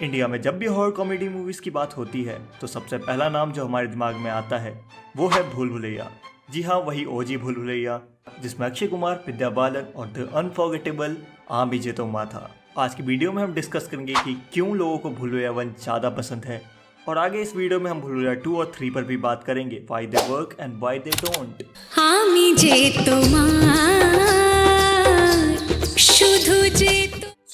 India में जब भी हॉरर कॉमेडी मूवीज की बात होती है तो सबसे पहला नाम जो हमारे दिमाग में आता है वो है भूल भुलैया। जी हाँ, वही ओजी भूल भुलैया जिसमें अक्षय कुमार, विद्या बालन और द अनफॉरगेटेबल आम विजय तोमा था। आज की वीडियो में हम डिस्कस करेंगे कि क्यों लोगों को भूल भुलैया 1 ज़्यादा पसंद है, और आगे इस वीडियो में हम भूल भुलैया 2 और 3 पर भी बात करेंगे, why they work and why they don't.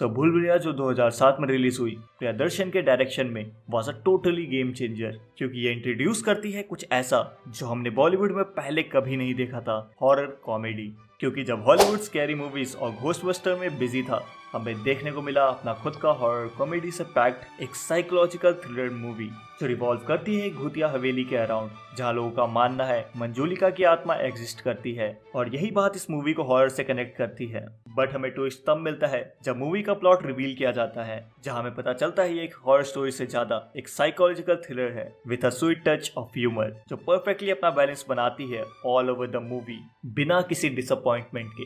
भूल भुलैया जो 2007 में रिलीज हुई प्रियदर्शन के डायरेक्शन में was a totally game changer, क्योंकि ये इंट्रोड्यूस करती है कुछ ऐसा जो हमने बॉलीवुड में पहले कभी नहीं देखा था, हॉरर कॉमेडी। क्योंकि जब हॉलीवुड स्कैरी मूवीज और घोस्टबस्टर में बिजी था, हमें देखने को मिला अपना खुद का हॉरर कॉमेडी से पैक्ड एक साइकोलॉजिकल थ्रिलर मूवी जो रिवॉल्व करती है भूतिया हवेली के अराउंड, जहाँ लोगों का मानना है मंजूलिका की आत्मा एग्जिस्ट करती है, और यही बात इस मूवी को हॉरर से कनेक्ट करती है। बट हमें ट्विस्ट तब मिलता है जब मूवी का प्लॉट रिवील किया जाता है, जहाँ हमें पता चलता है ये एक हॉरर स्टोरी से ज्यादा एक साइकोलॉजिकल थ्रिलर है with a sweet touch of humour, जो परफेक्टली अपना बैलेंस बनाती है ऑल ओवर द मूवी बिना किसी डिसअपॉइंटमेंट के।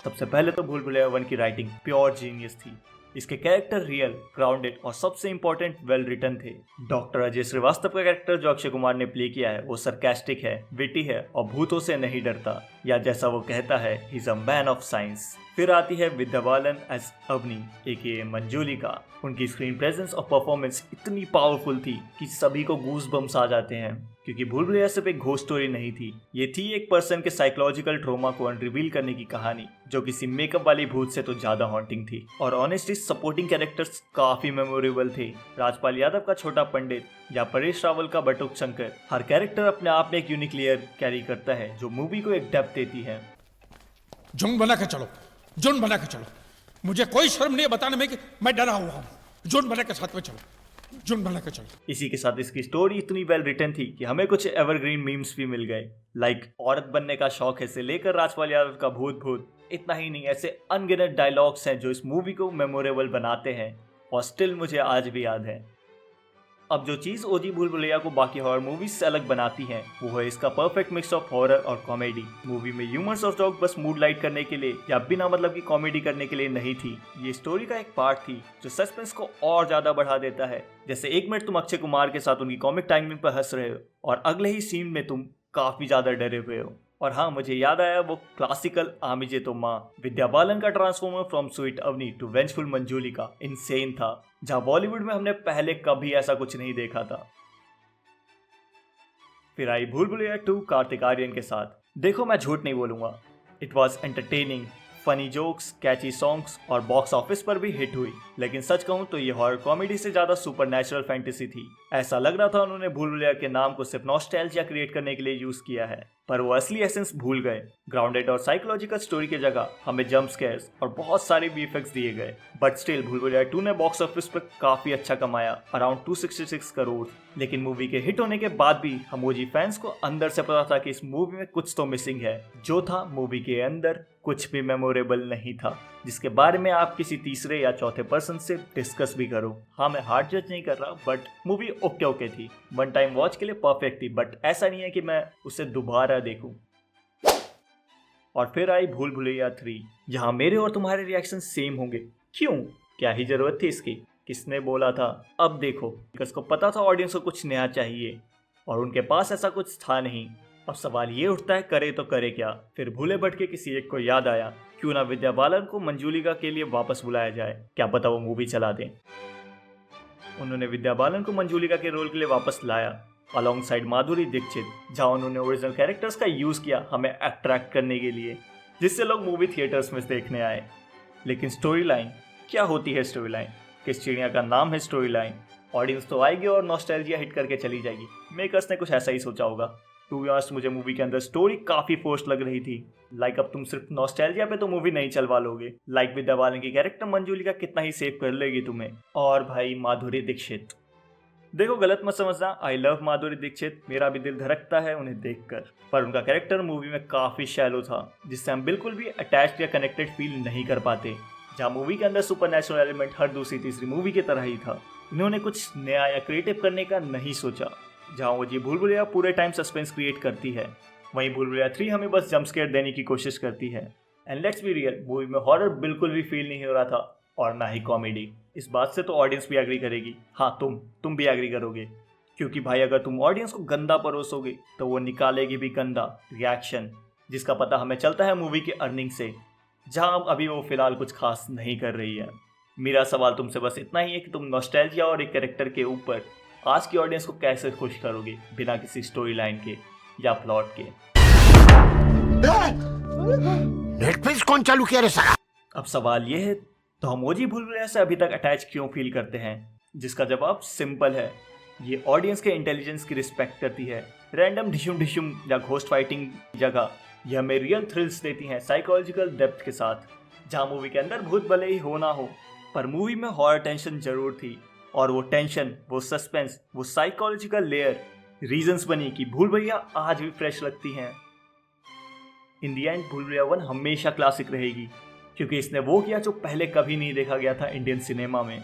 सबसे पहले तो भूल भुलैया 1 की राइटिंग प्योर जीनियस थी। इसके कैरेक्टर रियल, ग्राउंडेड और सबसे इंपॉर्टेंट वेल रिटन थे। डॉक्टर अजय श्रीवास्तव का कैरेक्टर जो अक्षय कुमार ने प्ले किया है वो सरकास्टिक है, विटी है और भूतों से नहीं डरता, या जैसा वो कहता है he is a man of science. फिर आती है विद्या बालन एज अवनी एके मंजूलिका। उनकी स्क्रीन प्रेजेंस और परफॉर्मेंस इतनी पावरफुल थी कि सभी को गूज बम्स आ जाते हैं, क्योंकि भूल भुलैया सिर्फ एक घोस्ट स्टोरी नहीं थी, ये थी एक पर्सन के साइकोलॉजिकल ट्रॉमा को अनरिवील करने की कहानी, जो किसी मेकअप वाली भूत से तो ज्यादा हॉन्टिंग थी। और ऑनेस्टली सपोर्टिंग कैरेक्टर्स काफी मेमोरेबल थे। राजपाल यादव का छोटा पंडित या परेश रावल का बटुक शंकर, हर कैरेक्टर अपने आप में एक यूनिक लेयर कैरी करता है जो मूवी को एक डेप्थ देती है। जुन बना के चलो, जुन बना के चलो। मुझे कोई शर्म नहीं है बताने में कि मैं डरा हुआ हूँ। जुन बना के साथ में चलो, जुन बना के चलो। इसी के साथ इसकी स्टोरी इतनी वेल रिटन थी कि हमें कुछ एवरग्रीन मीम्स भी मिल गए, लाइक औरत बनने का शौक है से लेकर राजपाल यादव का भूत भूत। इतना ही नहीं, ऐसे अनगिनत डायलॉग्स हैं जो इस मूवी को मेमोरेबल बनाते हैं और स्टिल मुझे आज भी याद है। अब जो चीज़ ओजी भूल भुलैया को बाकी हॉरर मूवीज से अलग बनाती है वो है इसका परफेक्ट मिक्स ऑफ हॉरर और कॉमेडी। मूवी में ह्यूमर्स और जोक बस मूड लाइट करने के लिए या बिना मतलब की कॉमेडी करने के लिए नहीं थी, ये स्टोरी का एक पार्ट थी जो सस्पेंस को और ज्यादा बढ़ा देता है। जैसे एक मिनट तुम अक्षय कुमार के साथ उनकी कॉमिक टाइमिंग पर हंस रहे हो और अगले ही सीन में तुम काफी ज्यादा डरे हुए हो। और हाँ, मुझे याद आया वो क्लासिकल आमिजे तो माँ विद्या बालन का transformer from sweet Avni to vengeful Manjulika insane था, जहाँ बॉलीवुड में हमने पहले कभी ऐसा कुछ नहीं देखा था। फिर आई भूल भुलैया 2 कार्तिक आर्यन के साथ। देखो, मैं झूठ नहीं बोलूंगा, it was entertaining, funny jokes, catchy songs और बॉक्स ऑफिस पर भी हिट हुई। लेकिन सच कहूं तो ये हॉरर कॉमेडी से ज्यादा सुपरनैचुरल फैंटेसी थी। ऐसा लग रहा था उन्होंने भूल भुलैया के नाम को सिर्फ नॉस्टैल्जिया क्रिएट करने के लिए यूज किया है, पर वो असली एसेंस भूल गए। ग्राउंडेड और साइकोलॉजिकल स्टोरी की जगह हमें जंप स्केयर्स और बहुत सारे वीएफएक्स दिए गए। बट स्टिल भूल भुलैया 2 ने बॉक्स ऑफिस पर काफी अच्छा कमाया, अराउंड 266 करोड़। लेकिन मूवी के हिट होने के बाद भी हम ओजी फैंस को अंदर से पता था कि इस मूवी में कुछ तो मिसिंग है। जो था मूवी के अंदर कुछ भी मेमोरेबल नहीं था, जिसके बारे में आप किसी तीसरे या चौथे पर्सन से डिस्कस भी करो। हाँ, मैं हार्ड जज नहीं कर रहा, बट मूवी ओके थी, 1 टाइम वॉच के लिए परफेक्ट थी, बट ऐसा नहीं है कि मैं उसे दोबारा देखूं। और फिर आई भूल भुलैया 3, जहां मेरे और तुम्हारे रिएक्शन सेम होंगे। क्यों? क्या ही जरूरत थी इसकी? किसने बोला था? अब देखो, बिकॉज को पता था ऑडियंस को कुछ नया चाहिए और उनके पास ऐसा कुछ था नहीं। अब सवाल ये उठता है, करे तो करे क्या? फिर भूले भटके किसी एक को याद आया, क्यों ना विद्या बालन को मंजूलिका के लिए वापस बुलाया जाए, क्या पता वो मूवी चला दें। उन्होंने विद्या बालन को मंजूलिका के रोल के लिए वापस लाया अलॉन्ग साइड माधुरी दीक्षित, जहां उन्होंने ओरिजिनल कैरेक्टर्स का यूज किया हमें अट्रैक्ट करने के लिए, जिससे लोग मूवी थिएटर्स में देखने आए। लेकिन स्टोरी लाइन क्या होती है? स्टोरी लाइन किस चिड़िया का नाम है? Story line. ऑडियंस तो आएगी और नॉस्टैल्जिया हिट करके चली जाएगी। मेकर्स ने कुछ ऐसा ही सोचा होगा। टू बी ऑनेस्ट, मुझे मूवी के अंदर स्टोरी काफी फोर्स्ड लग रही थी। लाइक अब तुम सिर्फ नॉस्टैल्जिया पे तो मूवी नहीं चलवा लोगे। लाइक विद्या बालन की कैरेक्टर मंजूलिका कितना ही सेव कर लेगी तुम्हें। और भाई माधुरी दीक्षित, देखो गलत मत समझना, आई लव माधुरी दीक्षित, मेरा भी दिल धड़कता है उन्हें देखकर, पर उनका कैरेक्टर मूवी में काफी शैलो था, जिससे हम बिल्कुल भी अटैच्ड या कनेक्टेड फील नहीं कर पाते। जहाँ मूवी के अंदर सुपरनैचुरल एलिमेंट हर दूसरी तीसरी मूवी की तरह ही था। इन्होंने कुछ नया या क्रिएटिव करने का नहीं सोचा। जहाँ वो जी भूल भुलैया पूरे टाइम सस्पेंस क्रिएट करती है, वहीं भूल भुलैया 3 हमें बस जंप स्केयर देने की कोशिश करती है। And let's be real, movie में हॉरर बिल्कुल भी फील नहीं हो रहा था और ना ही कॉमेडी। इस बात से तो ऑडियंस भी एग्री करेगी। हाँ, तुम भी एग्री करोगे, क्योंकि भाई अगर तुम ऑडियंस को गंदा परोसोगे तो वो निकालेगी भी गंदा रिएक्शन, जिसका पता हमें चलता है मूवी के अर्निंग से, जहाँ अभी वो फिलहाल कुछ खास नहीं कर रही है। मेरा सवाल तुमसे बस इतना ही है कि तुम नॉस्टैल्जिया और एक कैरेक्टर के ऊपर आज की ऑडियंस को कैसे खुश करोगे बिना किसी स्टोरी लाइन के या प्लॉट के। नेटफ्लिक्स कौन चालू किया रे साला? अब सवाल ये है, तो हम ओजी भूल भुलैया से अभी तक अटैच क्यों फील करते हैं? जिसका जवाब सिंपल है, ये ऑडियंस के इंटेलिजेंस की रिस्पेक्ट करती है। रैंडम ढिशुम या घोस्ट फाइटिंग जगह ये हमें रियल थ्रिल्स देती हैं साइकोलॉजिकल डेप्थ के साथ, जहाँ मूवी के अंदर भूत भले ही हो ना हो, पर मूवी में हॉरर टेंशन जरूर थी। और वो टेंशन, वो सस्पेंस, वो साइकोलॉजिकल लेयर रीजंस बनी कि भूल भुलैया आज भी फ्रेश लगती हैं। इन दी एंड भूल भुलैया 1 हमेशा क्लासिक रहेगी, क्योंकि इसने वो किया जो पहले कभी नहीं देखा गया था इंडियन सिनेमा में।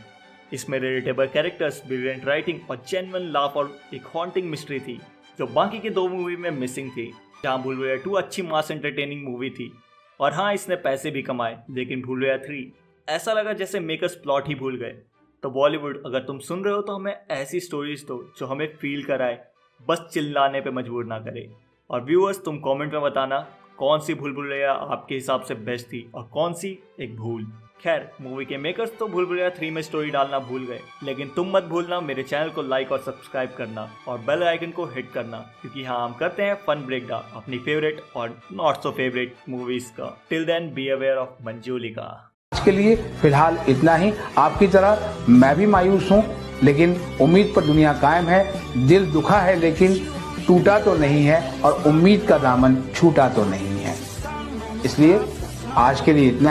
इसमें रिलेटेबल कैरेक्टर्स, ब्रिलियंट राइटिंग और जेन्युइन लाफ और एक हॉन्टिंग मिस्ट्री थी, जो बाकी के 2 मूवी में मिसिंग थी। जहाँ भूल भुलैया 2 अच्छी मास एंटरटेनिंग मूवी थी, और हाँ, इसने पैसे भी कमाए, लेकिन भूल भुलैया 3 ऐसा लगा जैसे मेकर्स प्लॉट ही भूल गए। तो बॉलीवुड, अगर तुम सुन रहे हो तो हमें ऐसी स्टोरीज दो जो हमें फील कराए, बस चिल्लाने पे मजबूर ना करे। और व्यूअर्स, तुम कमेंट में बताना कौन सी भूल भुलैया आपके हिसाब से बेस्ट थी और कौन सी एक भूल। खैर, मूवी के मेकर्स तो भूल भुलैया 3 में स्टोरी डालना भूल गए, लेकिन तुम मत भूलना मेरे चैनल को लाइक और सब्सक्राइब करना और बेल आइकन को हिट करना, क्योंकि हाँ, हम करते हैं फन ब्रेकडाउन अपनी फेवरेट और नॉट सो फेवरेट मूवीज का। Till then be aware of Manjulika. आज के लिए फिलहाल इतना ही। आपकी तरह मैं भी मायूस हूँ, लेकिन उम्मीद पर दुनिया कायम है। दिल दुखा है लेकिन टूटा तो नहीं है, और उम्मीद का दामन छूटा तो नहीं है। इसलिए आज के लिए इतना